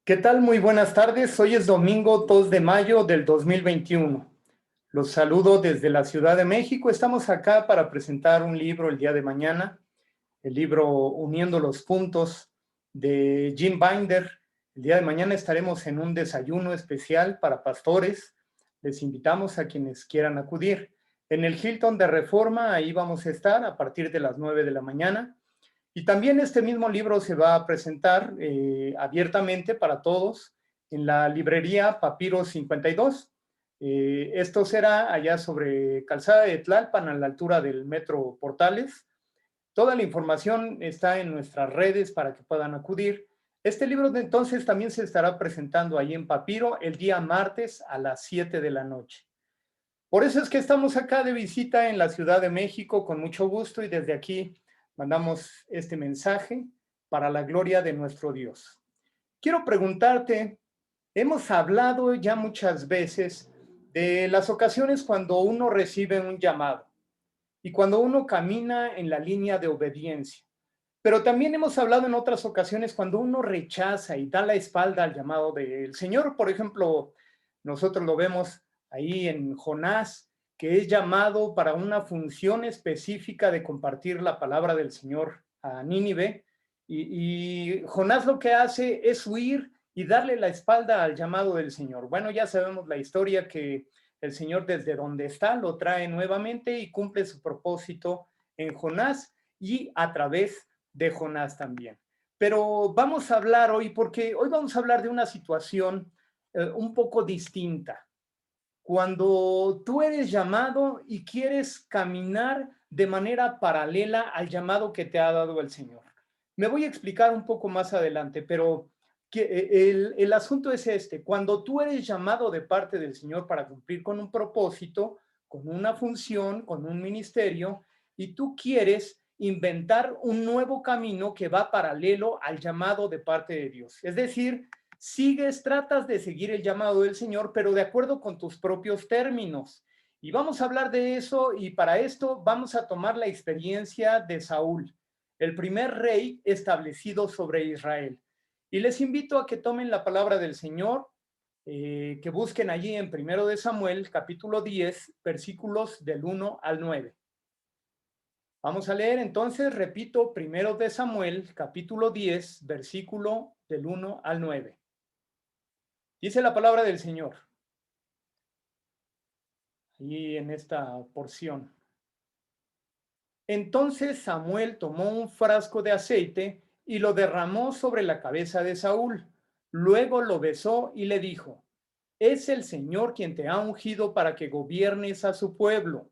¿Qué tal? Muy buenas tardes. Hoy es domingo 2 de mayo del 2021. Los saludo desde la Ciudad de México. Estamos acá para presentar un libro el día de mañana, el libro Uniendo los Puntos de Jim Binder. El día de mañana estaremos en un desayuno especial para pastores. Les invitamos a quienes quieran acudir. En el Hilton de Reforma, ahí vamos a estar a partir de las 9 de la mañana. Y también este mismo libro se va a presentar abiertamente para todos en la librería Papiro 52. Esto será allá sobre Calzada de Tlalpan, a la altura del Metro Portales. Toda la información está en nuestras redes para que puedan acudir. Este libro de entonces también se estará presentando ahí en Papiro el día martes a las 7 de la noche. Por eso es que estamos acá de visita en la Ciudad de México con mucho gusto y desde aquí mandamos este mensaje para la gloria de nuestro Dios. Quiero preguntarte, hemos hablado ya muchas veces de las ocasiones cuando uno recibe un llamado y cuando uno camina en la línea de obediencia. Pero también hemos hablado en otras ocasiones cuando uno rechaza y da la espalda al llamado del Señor. Por ejemplo, nosotros lo vemos ahí en Jonás, que es llamado para una función específica de compartir la palabra del Señor a Nínive. Y Jonás lo que hace es huir y darle la espalda al llamado del Señor. Bueno, ya sabemos la historia que el Señor desde donde está lo trae nuevamente y cumple su propósito en Jonás y a través de Jonás también. Pero vamos a hablar hoy, porque hoy vamos a hablar de una situación un poco distinta. Cuando tú eres llamado y quieres caminar de manera paralela al llamado que te ha dado el Señor. Me voy a explicar un poco más adelante, pero el asunto es este. Cuando tú eres llamado de parte del Señor para cumplir con un propósito, con una función, con un ministerio, y tú quieres inventar un nuevo camino que va paralelo al llamado de parte de Dios. Es decir, tratas de seguir el llamado del Señor, pero de acuerdo con tus propios términos. Y vamos a hablar de eso y para esto vamos a tomar la experiencia de Saúl, el primer rey establecido sobre Israel. Y les invito a que tomen la palabra del Señor, que busquen allí en 1 de Samuel, capítulo 10, versículos del 1 al 9. Vamos a leer entonces, repito, 1 de Samuel, capítulo 10, versículo del 1 al 9. Dice la palabra del Señor, y en esta porción. Entonces Samuel tomó un frasco de aceite y lo derramó sobre la cabeza de Saúl. Luego lo besó y le dijo, es el Señor quien te ha ungido para que gobiernes a su pueblo.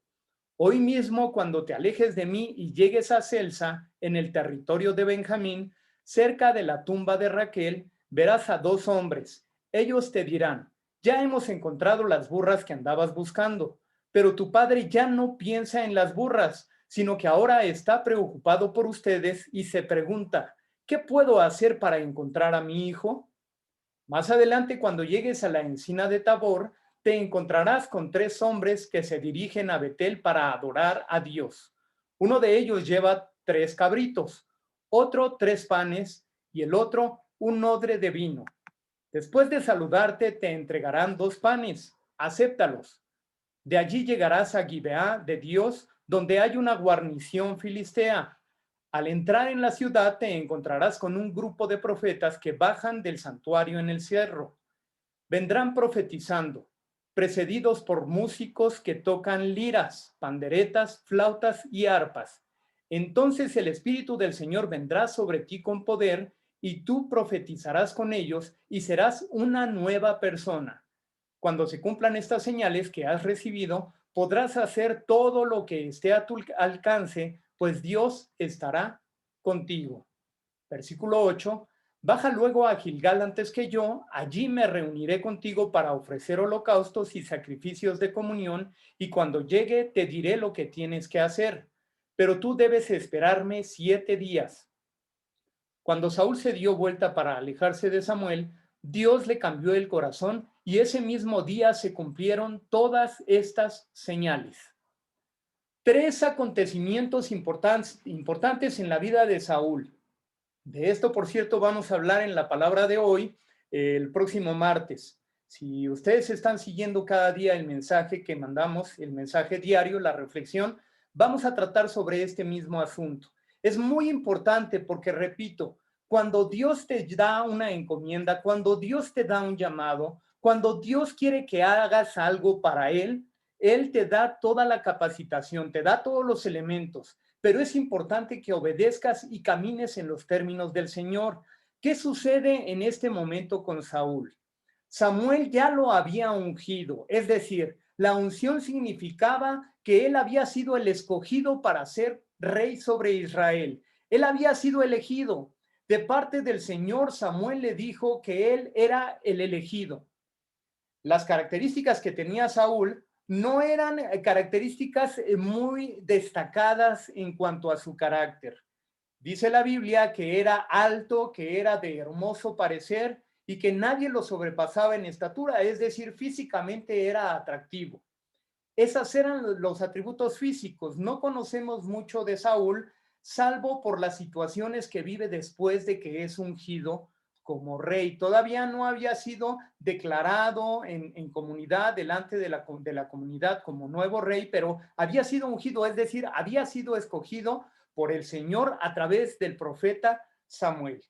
Hoy mismo, cuando te alejes de mí y llegues a Celsa, en el territorio de Benjamín, cerca de la tumba de Raquel, verás a dos hombres. Ellos te dirán, ya hemos encontrado las burras que andabas buscando, pero tu padre ya no piensa en las burras, sino que ahora está preocupado por ustedes y se pregunta, ¿qué puedo hacer para encontrar a mi hijo? Más adelante, cuando llegues a la encina de Tabor, te encontrarás con tres hombres que se dirigen a Betel para adorar a Dios. Uno de ellos lleva 3 cabritos, otro 3 panes y el otro un odre de vino. Después de saludarte, te entregarán 2 panes. Acéptalos. De allí llegarás a Gibeá de Dios, donde hay una guarnición filistea. Al entrar en la ciudad te encontrarás con un grupo de profetas que bajan del santuario en el cerro. Vendrán profetizando, precedidos por músicos que tocan liras, panderetas, flautas y arpas. Entonces el Espíritu del Señor vendrá sobre ti con poder y tú profetizarás con ellos y serás una nueva persona. Cuando se cumplan estas señales que has recibido, podrás hacer todo lo que esté a tu alcance, pues Dios estará contigo. Versículo 8. Baja luego a Gilgal antes que yo, allí me reuniré contigo para ofrecer holocaustos y sacrificios de comunión, y cuando llegue te diré lo que tienes que hacer. Pero tú debes esperarme 7 días. Cuando Saúl se dio vuelta para alejarse de Samuel, Dios le cambió el corazón y ese mismo día se cumplieron todas estas señales. 3 acontecimientos importantes en la vida de Saúl. De esto, por cierto, vamos a hablar en la palabra de hoy, el próximo martes. Si ustedes están siguiendo cada día el mensaje que mandamos, el mensaje diario, la reflexión, vamos a tratar sobre este mismo asunto. Es muy importante porque, repito, cuando Dios te da una encomienda, cuando Dios te da un llamado, cuando Dios quiere que hagas algo para Él te da toda la capacitación, te da todos los elementos, pero es importante que obedezcas y camines en los términos del Señor. ¿Qué sucede en este momento con Saúl? Samuel ya lo había ungido, es decir, la unción significaba que él había sido el escogido para ser rey sobre Israel. Él había sido elegido. De parte del Señor, Samuel le dijo que él era el elegido. Las características que tenía Saúl no eran características muy destacadas en cuanto a su carácter. Dice la Biblia que era alto, que era de hermoso parecer y que nadie lo sobrepasaba en estatura, es decir, físicamente era atractivo. Esos eran los atributos físicos. No conocemos mucho de Saúl, salvo por las situaciones que vive después de que es ungido como rey. Todavía no había sido declarado en comunidad, delante de la comunidad como nuevo rey, pero había sido ungido, es decir, había sido escogido por el Señor a través del profeta Samuel.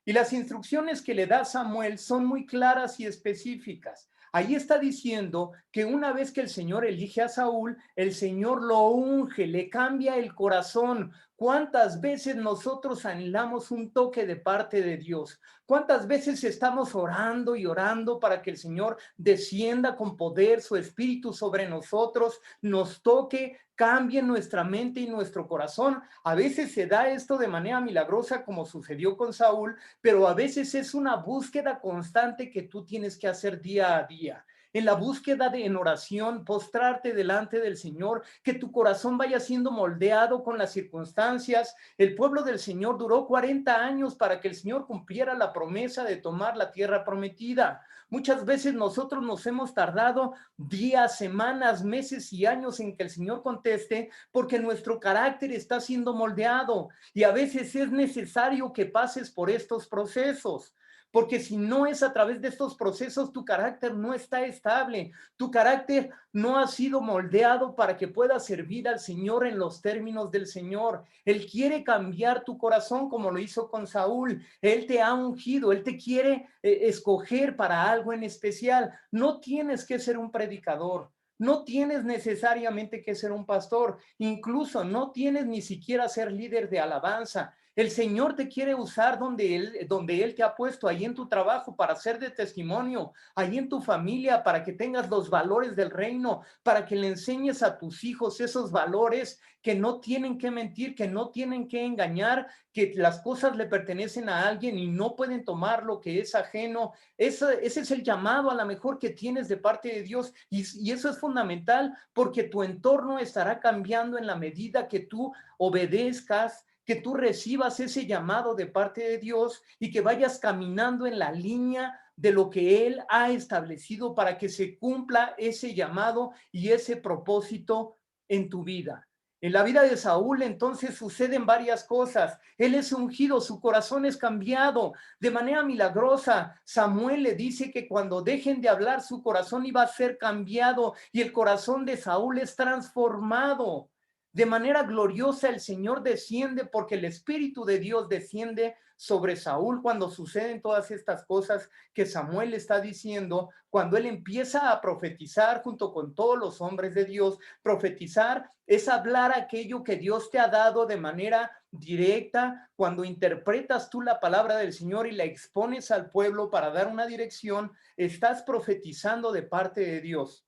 Y las instrucciones que le da Samuel son muy claras y específicas. Ahí está diciendo que una vez que el Señor elige a Saúl, el Señor lo unge, le cambia el corazón. ¿Cuántas veces nosotros anhelamos un toque de parte de Dios? ¿Cuántas veces estamos orando y orando para que el Señor descienda con poder su espíritu sobre nosotros, nos toque, cambie nuestra mente y nuestro corazón? A veces se da esto de manera milagrosa como sucedió con Saúl, pero a veces es una búsqueda constante que tú tienes que hacer día a día. En la búsqueda en oración, postrarte delante del Señor, que tu corazón vaya siendo moldeado con las circunstancias. El pueblo del Señor duró 40 años para que el Señor cumpliera la promesa de tomar la tierra prometida. Muchas veces nosotros nos hemos tardado días, semanas, meses y años en que el Señor conteste porque nuestro carácter está siendo moldeado y a veces es necesario que pases por estos procesos. Porque si no es a través de estos procesos, tu carácter no está estable, tu carácter no ha sido moldeado para que puedas servir al Señor en los términos del Señor. Él quiere cambiar tu corazón como lo hizo con Saúl. Él te ha ungido, Él te quiere escoger para algo en especial. No tienes que ser un predicador. No tienes necesariamente que ser un pastor, incluso no tienes ni siquiera ser líder de alabanza. El Señor te quiere usar donde Él te ha puesto, ahí en tu trabajo para ser de testimonio, ahí en tu familia para que tengas los valores del reino, para que le enseñes a tus hijos esos valores que no tienen que mentir, que no tienen que engañar, que las cosas le pertenecen a alguien y no pueden tomar lo que es ajeno. Ese es el llamado a lo mejor que tienes de parte de Dios y eso es fundamental porque tu entorno estará cambiando en la medida que tú obedezcas, que tú recibas ese llamado de parte de Dios y que vayas caminando en la línea de lo que Él ha establecido para que se cumpla ese llamado y ese propósito en tu vida. En la vida de Saúl entonces suceden varias cosas. Él es ungido, su corazón es cambiado de manera milagrosa. Samuel le dice que cuando dejen de hablar su corazón iba a ser cambiado y el corazón de Saúl es transformado. De manera gloriosa el Señor desciende porque el Espíritu de Dios desciende sobre Saúl cuando suceden todas estas cosas que Samuel está diciendo, cuando él empieza a profetizar junto con todos los hombres de Dios. Profetizar es hablar aquello que Dios te ha dado de manera directa. Cuando interpretas tú la palabra del Señor y la expones al pueblo para dar una dirección, estás profetizando de parte de Dios.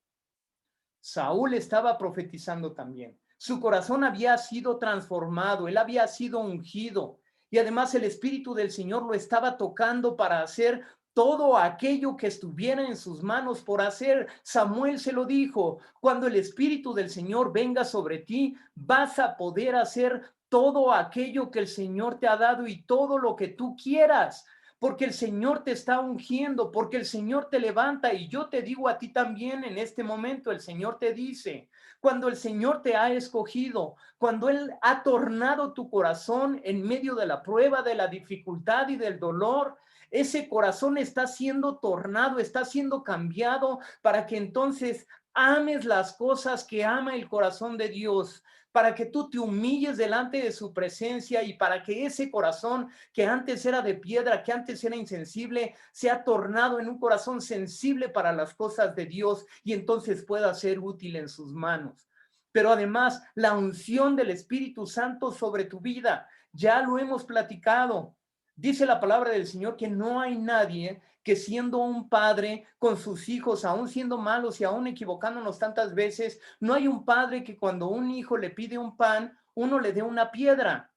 Saúl estaba profetizando también. Su corazón había sido transformado, él había sido ungido y además el Espíritu del Señor lo estaba tocando para hacer todo aquello que estuviera en sus manos por hacer. Samuel se lo dijo, cuando el Espíritu del Señor venga sobre ti, vas a poder hacer todo aquello que el Señor te ha dado y todo lo que tú quieras, porque el Señor te está ungiendo, porque el Señor te levanta. Y yo te digo a ti también en este momento, el Señor te dice, cuando el Señor te ha escogido, cuando Él ha tornado tu corazón en medio de la prueba, de la dificultad y del dolor. Ese corazón está siendo tornado, está siendo cambiado para que entonces ames las cosas que ama el corazón de Dios, para que tú te humilles delante de su presencia y para que ese corazón que antes era de piedra, que antes era insensible, sea tornado en un corazón sensible para las cosas de Dios y entonces pueda ser útil en sus manos. Pero además, la unción del Espíritu Santo sobre tu vida, ya lo hemos platicado. Dice la palabra del Señor que no hay nadie que siendo un padre con sus hijos, aún siendo malos y aún equivocándonos tantas veces, no hay un padre que cuando un hijo le pide un pan, uno le dé una piedra.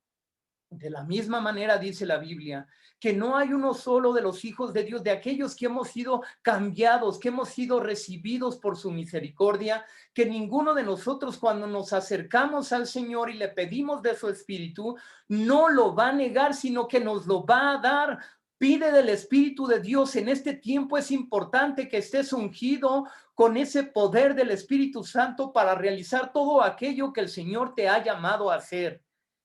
De la misma manera dice la Biblia que no hay uno solo de los hijos de Dios, de aquellos que hemos sido cambiados, que hemos sido recibidos por su misericordia, que ninguno de nosotros cuando nos acercamos al Señor y le pedimos de su Espíritu, no lo va a negar, sino que nos lo va a dar. Pide del Espíritu de Dios. En este tiempo es importante que estés ungido con ese poder del Espíritu Santo para realizar todo aquello que el Señor te ha llamado a hacer.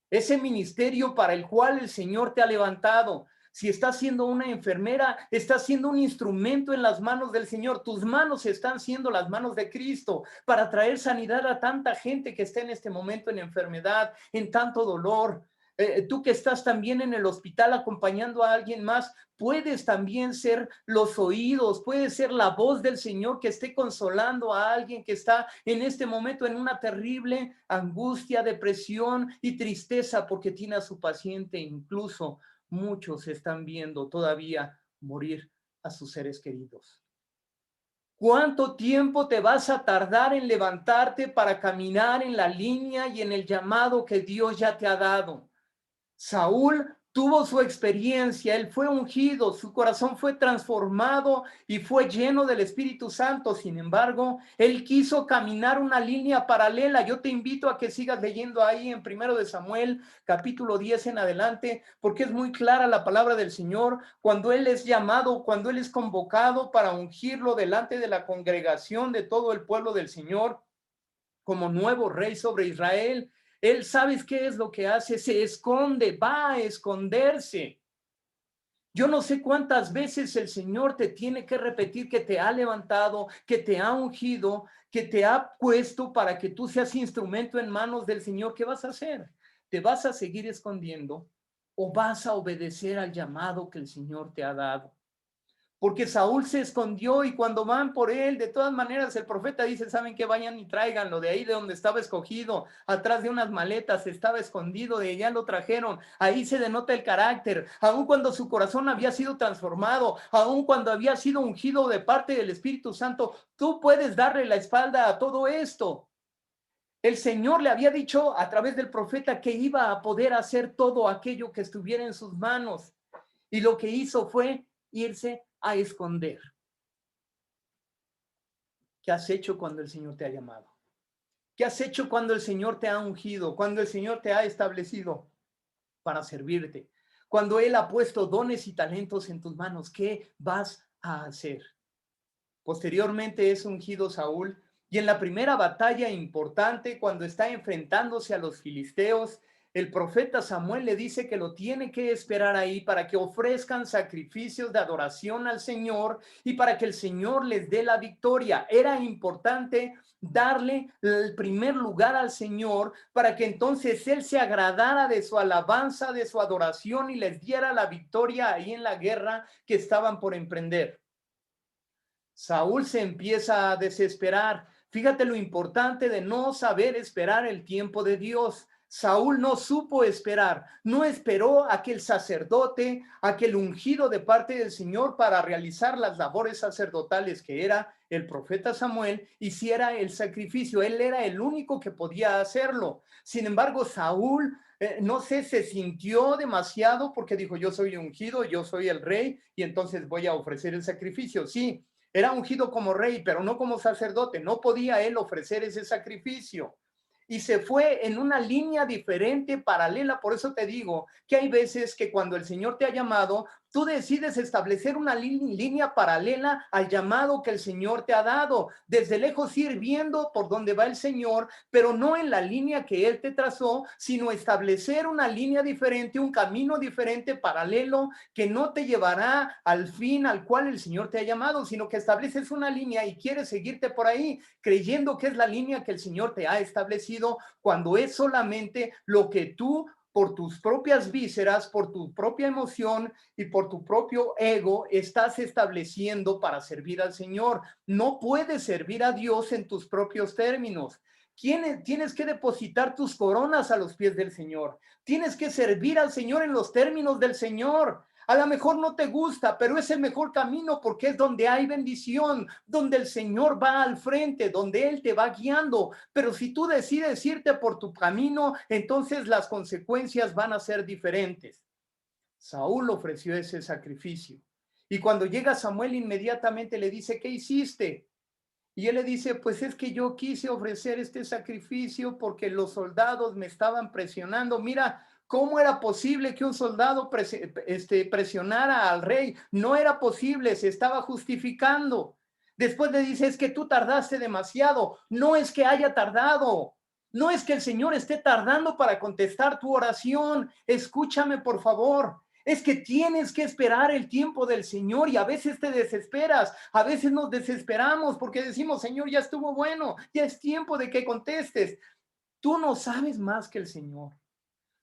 Ese ministerio para el cual el Señor te ha levantado. Si estás siendo una enfermera, estás siendo un instrumento en las manos del Señor. Tus manos están siendo las manos de Cristo para traer sanidad a tanta gente que está en este momento en enfermedad, en tanto dolor. Tú que estás también en el hospital acompañando a alguien más, puedes también ser los oídos, puedes ser la voz del Señor que esté consolando a alguien que está en este momento en una terrible angustia, depresión y tristeza porque tiene a su paciente. Incluso muchos están viendo todavía morir a sus seres queridos. ¿Cuánto tiempo te vas a tardar en levantarte para caminar en la línea y en el llamado que Dios ya te ha dado? Saúl tuvo su experiencia, él fue ungido, su corazón fue transformado y fue lleno del Espíritu Santo. Sin embargo, él quiso caminar una línea paralela. Yo te invito a que sigas leyendo ahí en 1 de Samuel, capítulo 10 en adelante, porque es muy clara la palabra del Señor. Cuando él es llamado, cuando él es convocado para ungirlo delante de la congregación de todo el pueblo del Señor, como nuevo rey sobre Israel, él, ¿sabes qué es lo que hace? Se esconde, va a esconderse. Yo no sé cuántas veces el Señor te tiene que repetir que te ha levantado, que te ha ungido, que te ha puesto para que tú seas instrumento en manos del Señor. ¿Qué vas a hacer? ¿Te vas a seguir escondiendo o vas a obedecer al llamado que el Señor te ha dado? Porque Saúl se escondió y cuando van por él, de todas maneras el profeta dice, ¿saben qué? Vayan y tráiganlo de ahí de donde estaba escogido, atrás de unas maletas, estaba escondido, de allá lo trajeron. Ahí se denota el carácter, aun cuando su corazón había sido transformado, aun cuando había sido ungido de parte del Espíritu Santo, tú puedes darle la espalda a todo esto. El Señor le había dicho a través del profeta que iba a poder hacer todo aquello que estuviera en sus manos. Y lo que hizo fue irse a esconder. ¿Qué has hecho cuando el Señor te ha llamado? ¿Qué has hecho cuando el Señor te ha ungido? Cuando el Señor te ha establecido para servirte? Cuando Él ha puesto dones y talentos en tus manos, ¿qué vas a hacer? Posteriormente es ungido Saúl y en la primera batalla importante, cuando está enfrentándose a los filisteos, el profeta Samuel le dice que lo tiene que esperar ahí para que ofrezcan sacrificios de adoración al Señor y para que el Señor les dé la victoria. Era importante darle el primer lugar al Señor para que entonces Él se agradara de su alabanza, de su adoración y les diera la victoria ahí en la guerra que estaban por emprender. Saúl se empieza a desesperar. Fíjate lo importante de no saber esperar el tiempo de Dios. Saúl no supo esperar, no esperó a que el sacerdote, a que el ungido de parte del Señor para realizar las labores sacerdotales que era el profeta Samuel, hiciera el sacrificio. Él era el único que podía hacerlo. Sin embargo, Saúl, no sé, se sintió demasiado porque dijo, yo soy ungido, yo soy el rey y entonces voy a ofrecer el sacrificio. Sí, era ungido como rey, pero no como sacerdote. No podía él ofrecer ese sacrificio. Y se fue en una línea diferente, paralela. Por eso te digo que hay veces que cuando el Señor te ha llamado, Tú decides establecer una línea paralela al llamado que el Señor te ha dado. Desde lejos ir viendo por dónde va el Señor, pero no en la línea que Él te trazó, sino establecer una línea diferente, un camino diferente, paralelo, que no te llevará al fin al cual el Señor te ha llamado, sino que estableces una línea y quieres seguirte por ahí, creyendo que es la línea que el Señor te ha establecido, cuando es solamente lo que tú por tus propias vísceras, por tu propia emoción y por tu propio ego estás estableciendo para servir al Señor. No puedes servir a Dios en tus propios términos. Tienes que depositar tus coronas a los pies del Señor. Tienes que servir al Señor en los términos del Señor. A lo mejor no te gusta, pero es el mejor camino porque es donde hay bendición, donde el Señor va al frente, donde Él te va guiando. Pero si tú decides irte por tu camino, entonces las consecuencias van a ser diferentes. Saúl ofreció ese sacrificio. Y cuando llega Samuel, inmediatamente le dice, ¿qué hiciste? Y él le dice, pues es que yo quise ofrecer este sacrificio porque los soldados me estaban presionando. Mira, ¿cómo era posible que un soldado presionara al rey? No era posible, se estaba justificando. Después le dice, es que tú tardaste demasiado. No es que haya tardado. No es que el Señor esté tardando para contestar tu oración. Escúchame, por favor. Es que tienes que esperar el tiempo del Señor y a veces te desesperas, a veces nos desesperamos porque decimos, Señor, ya estuvo bueno, ya es tiempo de que contestes. Tú no sabes más que el Señor.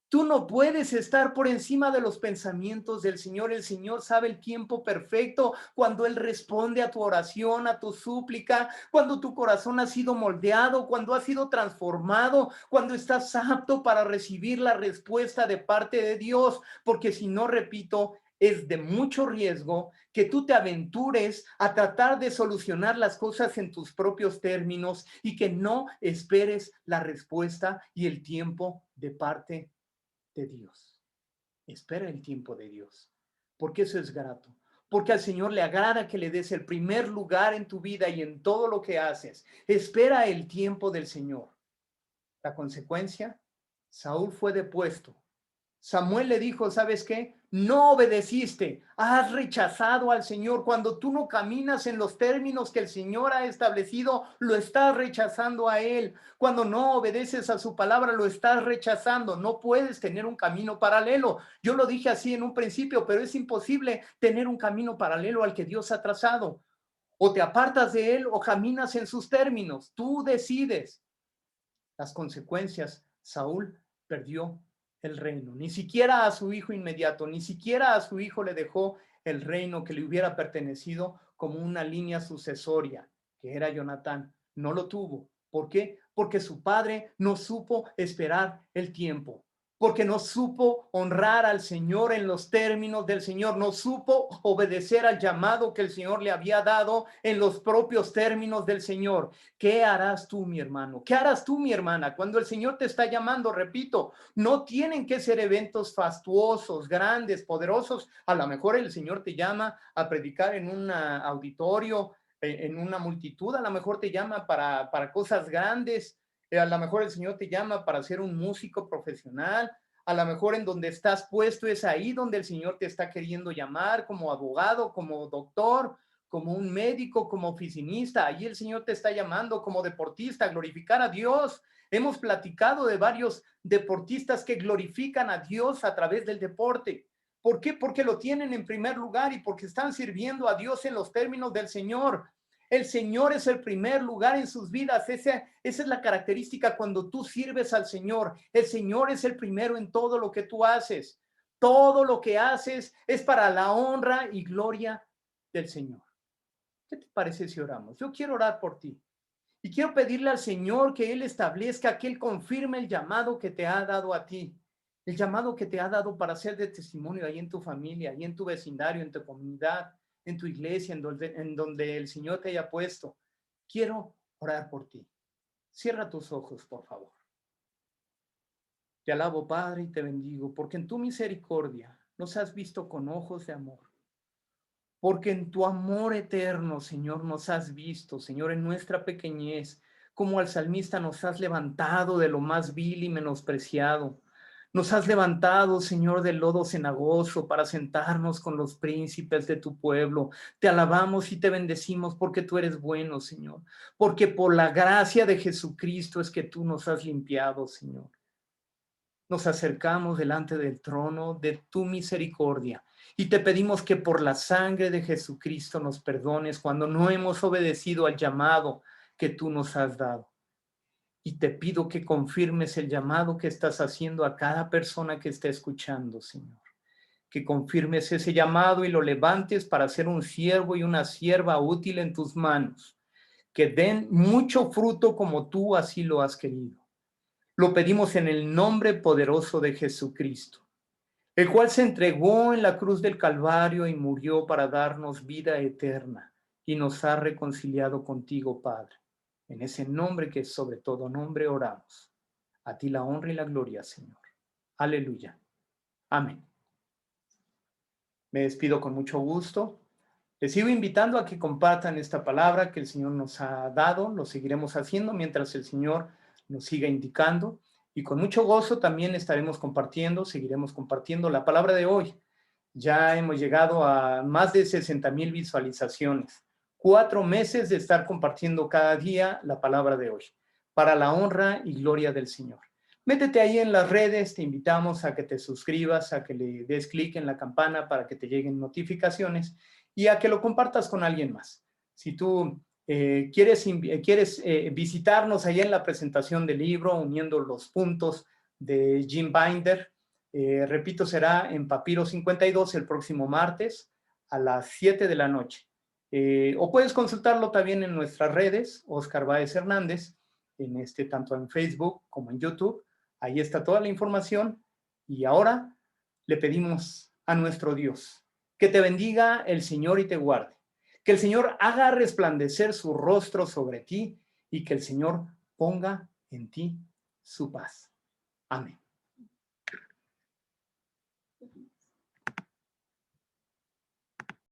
Tú no puedes estar por encima de los pensamientos del Señor. El Señor sabe el tiempo perfecto cuando Él responde a tu oración, a tu súplica, cuando tu corazón ha sido moldeado, cuando ha sido transformado, cuando estás apto para recibir la respuesta de parte de Dios. Porque si no, repito, es de mucho riesgo que tú te aventures a tratar de solucionar las cosas en tus propios términos y que no esperes la respuesta y el tiempo de parte de Dios. Espera el tiempo de Dios, porque eso es grato. Porque al Señor le agrada que le des el primer lugar en tu vida y en todo lo que haces. Espera el tiempo del Señor. La consecuencia, Saúl fue depuesto. Samuel le dijo, ¿sabes qué? No obedeciste, has rechazado al Señor. Cuando tú no caminas en los términos que el Señor ha establecido, lo estás rechazando a Él. Cuando no obedeces a su palabra, lo estás rechazando. No puedes tener un camino paralelo. Yo lo dije así en un principio, pero es imposible tener un camino paralelo al que Dios ha trazado. O te apartas de Él o caminas en sus términos. Tú decides. Las consecuencias, Saúl perdió el reino. Ni siquiera a su hijo inmediato, ni siquiera a su hijo le dejó el reino que le hubiera pertenecido como una línea sucesoria, que era Jonatán. No lo tuvo. ¿Por qué? Porque su padre no supo esperar el tiempo, porque no supo honrar al Señor en los términos del Señor, no supo obedecer al llamado que el Señor le había dado en los propios términos del Señor. ¿Qué harás tú, mi hermano? ¿Qué harás tú, mi hermana? Cuando el Señor te está llamando, repito, no tienen que ser eventos fastuosos, grandes, poderosos. A lo mejor el Señor te llama a predicar en un auditorio, en una multitud, a lo mejor te llama para cosas grandes, a lo mejor el Señor te llama para ser un músico profesional, a lo mejor en donde estás puesto es ahí donde el Señor te está queriendo llamar como abogado, como doctor, como un médico, como oficinista. Ahí el Señor te está llamando como deportista, glorificar a Dios. Hemos platicado de varios deportistas que glorifican a Dios a través del deporte. ¿Por qué? Porque lo tienen en primer lugar y porque están sirviendo a Dios en los términos del Señor. El Señor es el primer lugar en sus vidas. Esa es la característica cuando tú sirves al Señor. El Señor es el primero en todo lo que tú haces. Todo lo que haces es para la honra y gloria del Señor. ¿Qué te parece si oramos? Yo quiero orar por ti y quiero pedirle al Señor que Él establezca, que Él confirme el llamado que te ha dado a ti, el llamado que te ha dado para ser de testimonio ahí en tu familia, ahí en tu vecindario, en tu comunidad, en tu iglesia, en donde el Señor te haya puesto. Quiero orar por ti. Cierra tus ojos, por favor. Te alabo, Padre, y te bendigo, porque en tu misericordia nos has visto con ojos de amor. Porque en tu amor eterno, Señor, nos has visto, Señor, en nuestra pequeñez, como al salmista nos has levantado de lo más vil y menospreciado. Nos has levantado, Señor, del lodo cenagoso para sentarnos con los príncipes de tu pueblo. Te alabamos y te bendecimos porque tú eres bueno, Señor. Porque por la gracia de Jesucristo es que tú nos has limpiado, Señor. Nos acercamos delante del trono de tu misericordia y te pedimos que por la sangre de Jesucristo nos perdones cuando no hemos obedecido al llamado que tú nos has dado. Y te pido que confirmes el llamado que estás haciendo a cada persona que esté escuchando, Señor. Que confirmes ese llamado y lo levantes para ser un siervo y una sierva útil en tus manos. Que den mucho fruto como tú así lo has querido. Lo pedimos en el nombre poderoso de Jesucristo, el cual se entregó en la cruz del Calvario y murió para darnos vida eterna y nos ha reconciliado contigo, Padre. En ese nombre que es sobre todo nombre oramos. A ti la honra y la gloria, Señor. Aleluya. Amén. Me despido con mucho gusto. Les sigo invitando a que compartan esta palabra que el Señor nos ha dado. Lo seguiremos haciendo mientras el Señor nos siga indicando. Y con mucho gozo también estaremos compartiendo, seguiremos compartiendo la palabra de hoy. Ya hemos llegado a más de 60,000 visualizaciones. 4 meses de estar compartiendo cada día la palabra de hoy, para la honra y gloria del Señor. Métete ahí en las redes, te invitamos a que te suscribas, a que le des clic en la campana para que te lleguen notificaciones y a que lo compartas con alguien más. Si tú quieres visitarnos allá en la presentación del libro, uniendo los puntos de Jim Binder, repito, será en Papiro 52 el próximo martes a las 7 de la noche. O puedes consultarlo también en nuestras redes, Oscar Báez Hernández, tanto en Facebook como en YouTube. Ahí está toda la información. Y ahora le pedimos a nuestro Dios que te bendiga el Señor y te guarde. Que el Señor haga resplandecer su rostro sobre ti y que el Señor ponga en ti su paz. Amén.